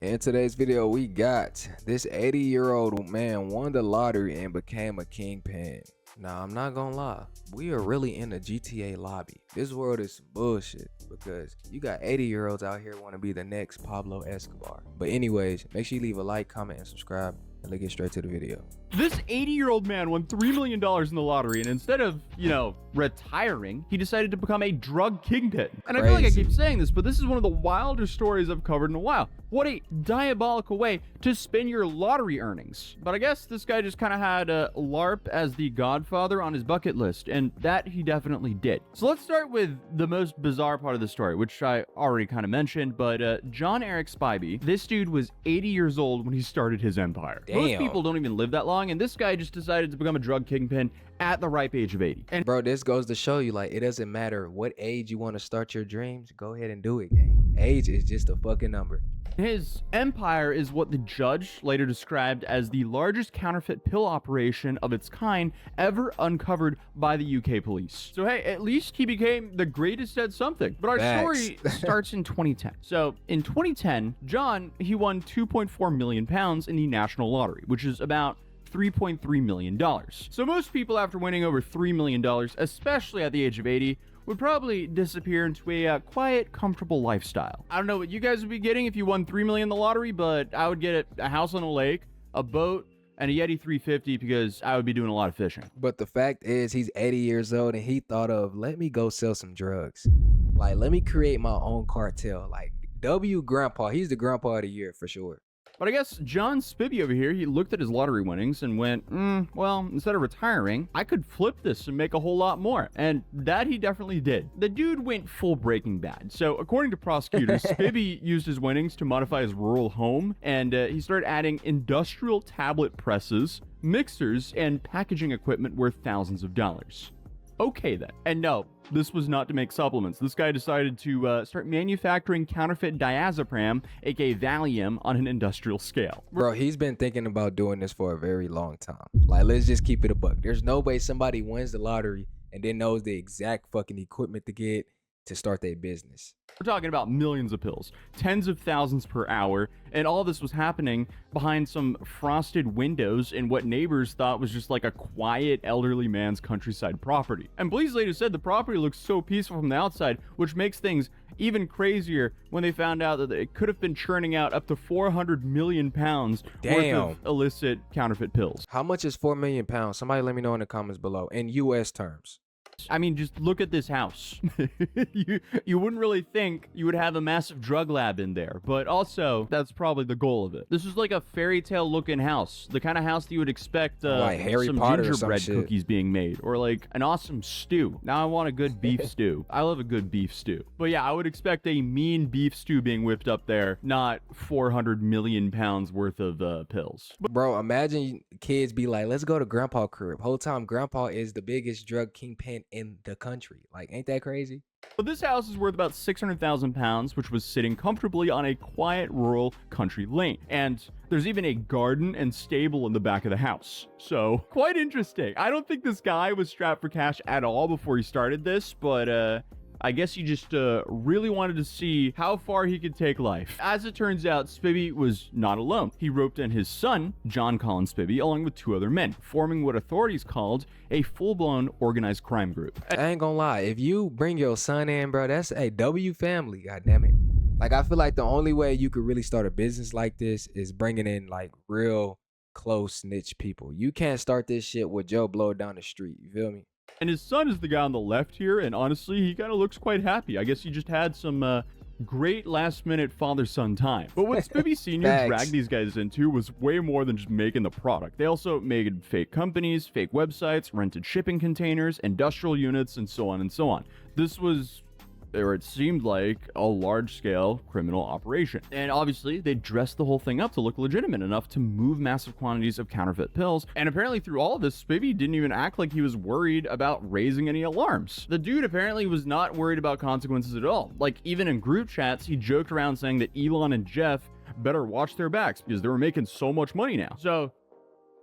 In today's video, we got this 80-year-old man won the lottery and became a kingpin. Now, I'm not gonna lie, we are really in the GTA lobby. This world is bullshit because you got 80-year-olds out here want to be the next Pablo Escobar. But anyways, make sure you leave a like, comment, and subscribe, and let's get straight to the video. This 80-year-old man won $3 million in the lottery, and instead of, retiring, he decided to become a drug kingpin. And I feel like I keep saying this, but this is one of the wilder stories I've covered in a while. What a diabolical way to spend your lottery earnings. But I guess this guy just kind of had a LARP as the Godfather on his bucket list, and that he definitely did. So let's start with the most bizarre part of the story, which I already kind of mentioned, but John Eric Spivey, this dude was 80 years old when he started his empire. Damn. Most people don't even live that long, and this guy just decided to become a drug kingpin at the ripe age of 80. And bro, this goes to show you, like, it doesn't matter what age you want to start your dreams, go ahead and do it, gang. Age is just a fucking number. his empire is what the judge later described as the largest counterfeit pill operation of its kind ever uncovered by the UK police. So hey, at least he became the greatest at something. But our story starts in 2010. So in 2010, John, he won 2.4 million pounds in the national lottery, which is about $3.3 million. So most people after winning over $3 million, especially at the age of 80, would probably disappear into a quiet, comfortable lifestyle. I don't know what you guys would be getting if you won $3 million in the lottery, but I would get a house on a lake, a boat, and a Yeti 350 because I would be doing a lot of fishing. But the fact is, he's 80 years old and he thought of, let me go sell some drugs. Like, let me create my own cartel. Like, W Grandpa, he's the grandpa of the year for sure. But I guess John Spivey over here, he looked at his lottery winnings and went, well, instead of retiring, I could flip this and make a whole lot more. And that he definitely did. The dude went full Breaking Bad. So according to prosecutors, Spivey used his winnings to modify his rural home, and he started adding industrial tablet presses, mixers, and packaging equipment worth thousands of dollars. Okay then. And no, this was not to make supplements. This guy decided to start manufacturing counterfeit diazepam, aka Valium, on an industrial scale. Bro, he's been thinking about doing this for a very long time. Like, let's just keep it a buck. There's no way somebody wins the lottery and then knows the exact fucking equipment to get to start their business. We're talking about millions of pills, tens of thousands per hour, and all this was happening behind some frosted windows in what neighbors thought was just like a quiet elderly man's countryside property. And police later said the property looks so peaceful from the outside, which makes things even crazier when they found out that it could have been churning out up to 400 million pounds worth of illicit counterfeit pills. How much is 4 million pounds? Somebody let me know in the comments below in US terms. I mean, just look at this house. you wouldn't really think you would have a massive drug lab in there, but also that's probably the goal of it. This is like a fairy tale looking house, the kind of house that you would expect like Harry some Potter gingerbread or some cookies being made, or like an awesome stew. Now I want a good beef stew. I love a good beef stew. But yeah, I would expect a mean beef stew being whipped up there, not 400 million pounds worth of pills. Bro, imagine kids be like, let's go to Grandpa crib. Whole time Grandpa is the biggest drug kingpin in the country. Like, ain't that crazy? But this house is worth about 600,000 pounds, which was sitting comfortably on a quiet rural country lane. And there's even a garden and stable in the back of the house. So quite interesting. I don't think this guy was strapped for cash at all before he started this, but I guess he just really wanted to see how far he could take life. As it turns out, Spivey was not alone. He roped in his son, John Colin Spivey, along with 2 other men, forming what authorities called a full-blown organized crime group. I ain't gonna lie, if you bring your son in, bro, that's a W family, goddammit. Like, I feel like the only way you could really start a business like this is bringing in, like, real close niche people. You can't start this shit with Joe Blow down the street, you feel me? And his son is the guy on the left here, and honestly, he kind of looks quite happy. I guess he just had some great last-minute father-son time. But what Spivey Sr. dragged these guys into was way more than just making the product. They also made fake companies, fake websites, rented shipping containers, industrial units, and so on and so on. This was, or it seemed like, a large-scale criminal operation. And obviously, they dressed the whole thing up to look legitimate enough to move massive quantities of counterfeit pills. And apparently through all of this, Spivey didn't even act like he was worried about raising any alarms. The dude apparently was not worried about consequences at all. Like, even in group chats, he joked around saying that Elon and Jeff better watch their backs because they were making so much money now. So,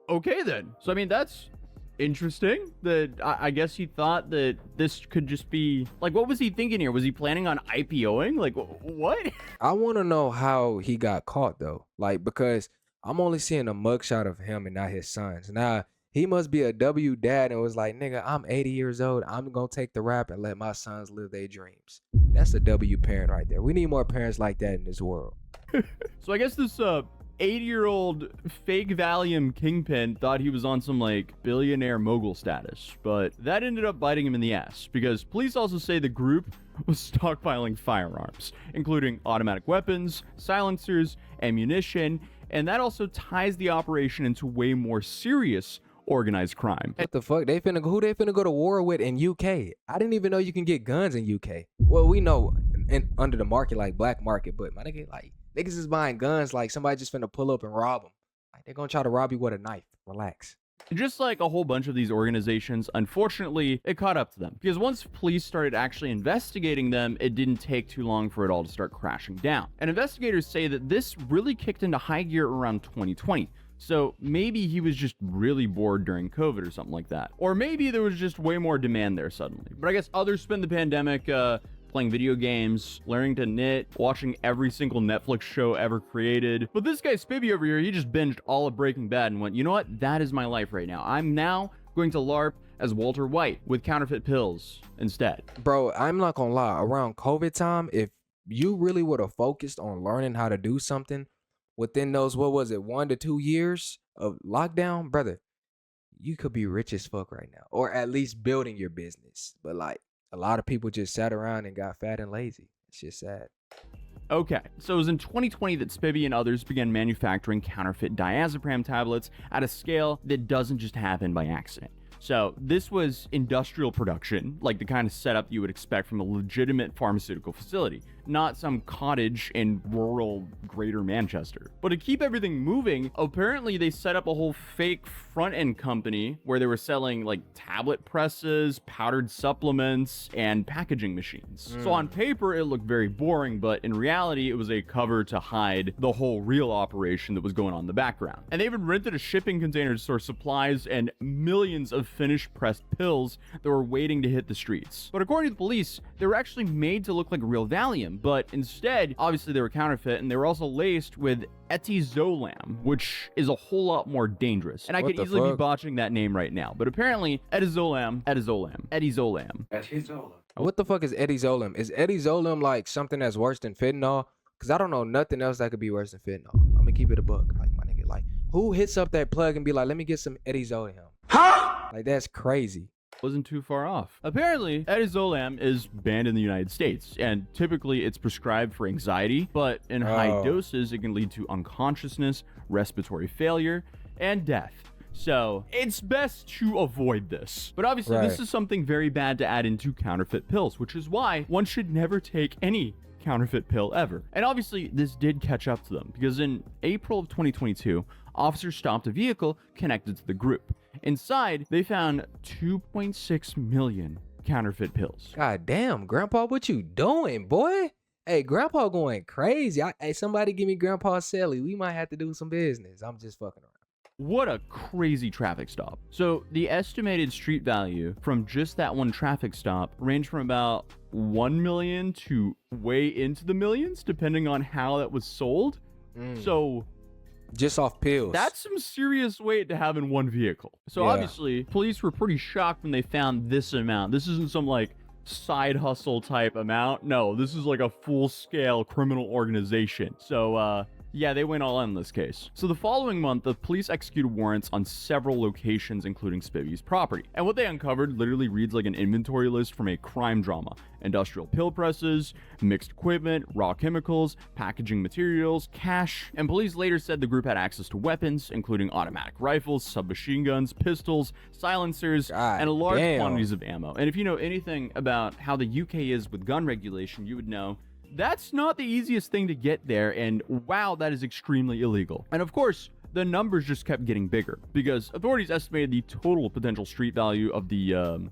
okay then. So, I mean, that's interesting that I guess he thought that this could just be like, what was he thinking here? Was he planning on IPOing? Like, what? I want to know how he got caught though. Like, because I'm only seeing a mugshot of him and not his sons. Now, he must be a W dad and was like, nigga, I'm 80 years old. I'm going to take the rap and let my sons live their dreams. That's a W parent right there. We need more parents like that in this world. So I guess this 80-year-old fake Valium Kingpin thought he was on some like billionaire mogul status, but that ended up biting him in the ass because police also say the group was stockpiling firearms, including automatic weapons, silencers, ammunition, and that also ties the operation into way more serious organized crime. What the fuck? Who they finna go to war with in UK? I didn't even know you can get guns in UK. Well, we know under the market, like black market, but my nigga, like, niggas is buying guns like somebody just finna pull up and rob them. Like, they're gonna try to rob you with a knife. Relax. Just like a whole bunch of these organizations, unfortunately, it caught up to them. Because once police started actually investigating them, it didn't take too long for it all to start crashing down. And investigators say that this really kicked into high gear around 2020. So maybe he was just really bored during COVID or something like that. Or maybe there was just way more demand there suddenly. But I guess others spent the pandemic playing video games, learning to knit, watching every single Netflix show ever created. But this guy Spibby over here, he just binged all of Breaking Bad and went, you know what? That is my life right now. I'm now going to LARP as Walter White with counterfeit pills instead. Bro, I'm not gonna lie. Around COVID time, if you really would have focused on learning how to do something within those, what was it, 1 to 2 years of lockdown, brother, you could be rich as fuck right now. Or at least building your business. But like, a lot of people just sat around and got fat and lazy. It's just sad. Okay, so it was in 2020 that Spivvy and others began manufacturing counterfeit diazepam tablets at a scale that doesn't just happen by accident. So this was industrial production, like the kind of setup you would expect from a legitimate pharmaceutical facility, not some cottage in rural Greater Manchester. But to keep everything moving, apparently they set up a whole fake front-end company where they were selling like tablet presses, powdered supplements, and packaging machines. So on paper, it looked very boring, but in reality, it was a cover to hide the whole real operation that was going on in the background. And they even rented a shipping container to store supplies and millions of finished pressed pills that were waiting to hit the streets. But according to the police, they were actually made to look like real Valium, but instead, obviously they were counterfeit, and they were also laced with etizolam, which is a whole lot more dangerous. And I could easily be botching that name right now, but apparently etizolam. What the fuck is etizolam? Is etizolam like something that's worse than fentanyl? Because I don't know nothing else that could be worse than fentanyl. I'm gonna keep it a buck. Like, my nigga, like, who hits up that plug and be like, let me get some etizolam? Huh? Like, that's crazy. Wasn't too far off. Apparently, etizolam is banned in the United States, and typically it's prescribed for anxiety, but in high doses, it can lead to unconsciousness, respiratory failure, and death. So it's best to avoid this. But obviously, this is something very bad to add into counterfeit pills, which is why one should never take any counterfeit pill ever. And obviously, this did catch up to them, because in April of 2022, officers stopped a vehicle connected to the group. Inside, they found 2.6 million counterfeit pills. God damn, Grandpa, what you doing, boy? Hey, Grandpa going crazy. Hey, somebody give me Grandpa's celly. We might have to do some business. I'm just fucking around. What a crazy traffic stop. So the estimated street value from just that one traffic stop ranged from about 1 million to way into the millions, depending on how that was sold. So just off pills. That's some serious weight to have in one vehicle. So obviously, police were pretty shocked when they found this amount. This isn't some like side hustle type amount. No, this is like a full-scale criminal organization. So yeah, they went all in this case. So the following month, the police executed warrants on several locations, including Spivvy's property. And what they uncovered literally reads like an inventory list from a crime drama. Industrial pill presses, mixed equipment, raw chemicals, packaging materials, cash. And police later said the group had access to weapons, including automatic rifles, submachine guns, pistols, silencers, and large quantities of ammo. And if you know anything about how the UK is with gun regulation, you would know that's not the easiest thing to get there, and wow, that is extremely illegal. And of course, the numbers just kept getting bigger, because authorities estimated the total potential street value of the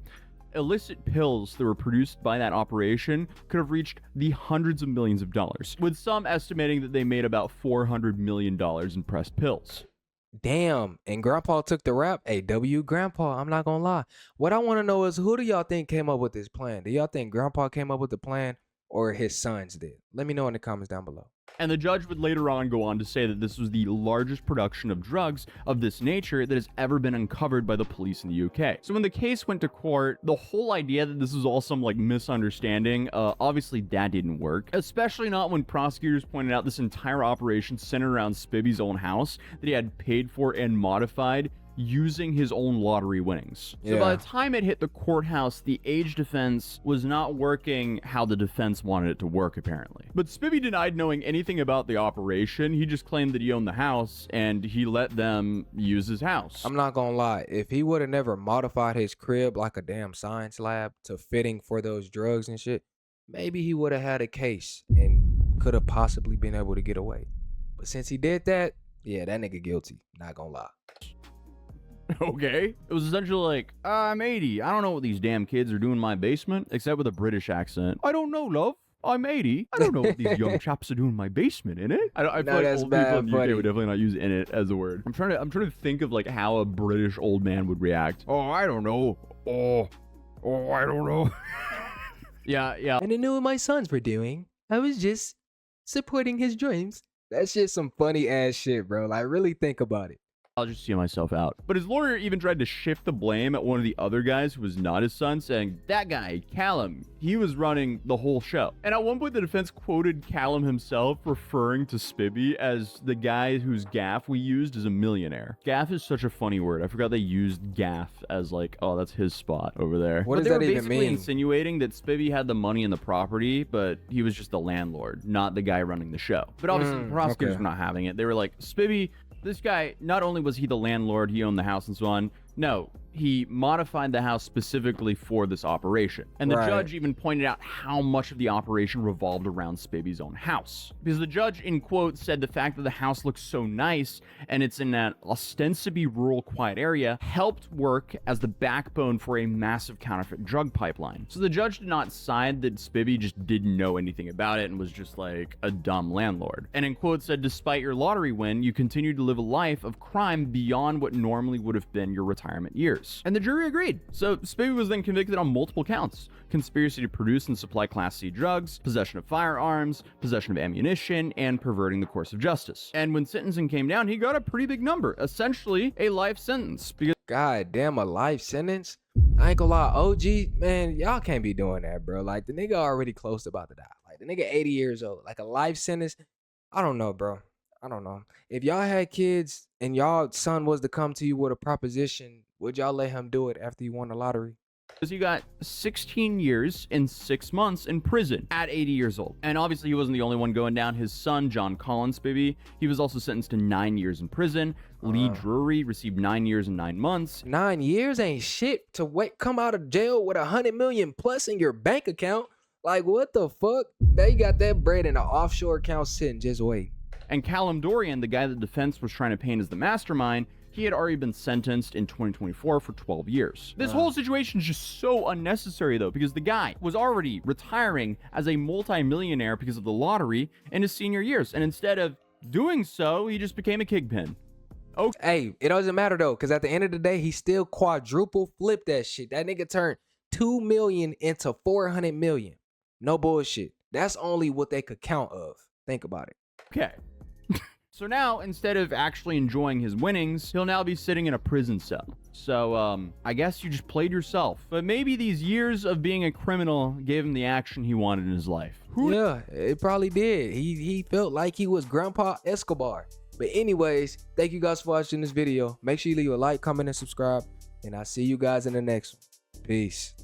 illicit pills that were produced by that operation could have reached the hundreds of millions of dollars, with some estimating that they made about $400 million in pressed pills. Damn, and Grandpa took the rap. Hey, W Grandpa, I'm not gonna lie. What I want to know is, who do y'all think came up with this plan? Do y'all think Grandpa came up with the plan or his sons did? Let me know in the comments down below. And the judge would later on go on to say that this was the largest production of drugs of this nature that has ever been uncovered by the police in the UK. So when the case went to court, the whole idea that this was all some like misunderstanding, obviously that didn't work, especially not when prosecutors pointed out this entire operation centered around Spivvy's own house that he had paid for and modified using his own lottery winnings. So by the time it hit the courthouse, the age defense was not working how the defense wanted it to work, apparently. But Spivvy denied knowing anything about the operation. He just claimed that he owned the house and he let them use his house. I'm not gonna lie, if he would have never modified his crib like a damn science lab to fitting for those drugs and shit, maybe he would have had a case and could have possibly been able to get away. But since he did that, yeah, that nigga guilty, not gonna lie. Okay. It was essentially like, I'm 80. I don't know what these damn kids are doing in my basement, except with a British accent. I don't know, love. I'm 80. I don't know what these young chaps are doing in my basement, innit? I feel like old people in the UK would definitely not use "innit" as a word. I'm trying to think of like how a British old man would react. Oh, I don't know. Oh, I don't know. Yeah. And I knew what my sons were doing. I was just supporting his dreams. That shit's some funny ass shit, bro. Like, really think about it. I'll just see myself out. But his lawyer even tried to shift the blame at one of the other guys who was not his son, saying, that guy, Callum, he was running the whole show. And at one point, the defense quoted Callum himself, referring to Spivvy as the guy whose gaff we used as a millionaire. Gaff is such a funny word. I forgot they used gaff as like, oh, that's his spot over there. What does that even mean? They were basically insinuating that Spivvy had the money and the property, but he was just the landlord, not the guy running the show. But obviously, the prosecutors were not having it. They were like, Spivvy, this guy, not only was he the landlord, he owned the house and so on. No, he modified the house specifically for this operation. And the judge even pointed out how much of the operation revolved around Spivvy's own house. Because the judge, in quotes, said the fact that the house looks so nice and it's in that ostensibly rural, quiet area helped work as the backbone for a massive counterfeit drug pipeline. So the judge did not side that Spivvy just didn't know anything about it and was just like a dumb landlord. And in quotes said, despite your lottery win, you continued to live a life of crime beyond what normally would have been your retirement years. And the jury agreed. So Spivvy was then convicted on multiple counts: conspiracy to produce and supply Class C drugs, possession of firearms, possession of ammunition, and perverting the course of justice. And when sentencing came down, he got a pretty big number, essentially a life sentence. Because God damn, a life sentence? I ain't gonna lie, OG, man, y'all can't be doing that, bro. Like, the nigga already close to about to die. Like, the nigga 80 years old. Like, a life sentence? I don't know, bro. I don't know. If y'all had kids and y'all son was to come to you with a proposition, would y'all let him do it after you won the lottery? Because he got 16 years and 6 months in prison at 80 years old. And obviously he wasn't the only one going down. His son, John Collins Spivvy, he was also sentenced to 9 years in prison. Lee Drury received 9 years and 9 months. 9 years ain't shit to come out of jail with 100 million plus in your bank account. Like, what the fuck? They got that bread in an offshore account sitting, just wait. And Callum Dorian, the guy the defense was trying to paint as the mastermind, he had already been sentenced in 2024 for 12 years. This whole situation is just so unnecessary, though, because the guy was already retiring as a multi-millionaire because of the lottery in his senior years. And instead of doing so, he just became a kingpin. Okay. Hey, it doesn't matter, though, because at the end of the day, he still quadruple flipped that shit. That nigga turned 2 million into 400 million. No bullshit. That's only what they could count of. Think about it. Okay. So now, instead of actually enjoying his winnings, he'll now be sitting in a prison cell. So, I guess you just played yourself. But maybe these years of being a criminal gave him the action he wanted in his life. Yeah, it probably did. He felt like he was Grandpa Escobar. But anyways, thank you guys for watching this video. Make sure you leave a like, comment, and subscribe. And I'll see you guys in the next one. Peace.